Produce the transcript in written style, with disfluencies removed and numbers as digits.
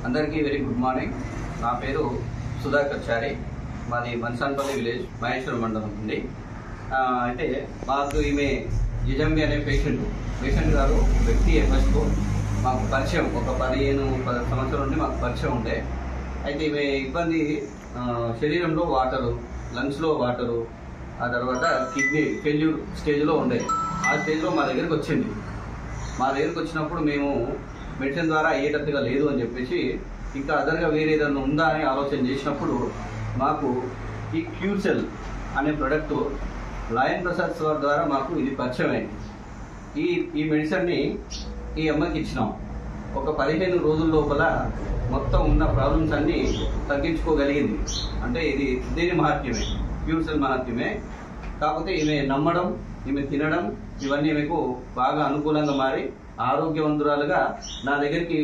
అందరికీ very good morning. నా పేరు సుధాకర్ చారి, మాది మన్సాన్పల్లి విలేజ్, మహేశ్వరం మండలం ఉంది. అయితే మాకు ఈమె జిజంబి అనే పేషెంట్ గారు వ్యక్తి ఎంఎస్కు మాకు పరిచయం, ఒక 15 సంవత్సరాల నుండి మాకు పరిచయం ఉండే. అయితే ఈమె ఇబ్బంది శరీరంలో వాటరు, లంగ్స్లో వాటరు, ఆ తర్వాత కిడ్నీ ఫెయిల్యూర్ స్టేజ్లో ఉండే. ఆ స్టేజ్లో మా దగ్గరికి వచ్చింది. మా దగ్గరికి వచ్చినప్పుడు మేము మెడిసిన్ ద్వారా అయ్యేటట్టుగా లేదు అని చెప్పేసి ఇంకా అదర్గా వేరే ఏదైనా ఉందా అని ఆలోచన చేసినప్పుడు మాకు ఈ క్యూర్సెల్ అనే ప్రోడక్ట్ లయన్ ప్రసాద్ సార్ ద్వారా మాకు ఇది పరిచయం అయింది. ఈ మెడిసిన్ని ఈ అమ్మకి ఇచ్చినాం. ఒక 15 రోజుల లోపల మొత్తం ఉన్న ప్రాబ్లమ్స్ అన్నీ తగ్గించుకోగలిగింది. అంటే దీని మహత్యమే, క్యూర్సెల్ మహత్యమే. కాకపోతే ఈమె నమ్మడం, ఈమె తినడం, ఇవన్నీ మీకు బాగా అనుకూలంగా మారి ఆరోగ్యవంతురాలుగా నా దగ్గరికి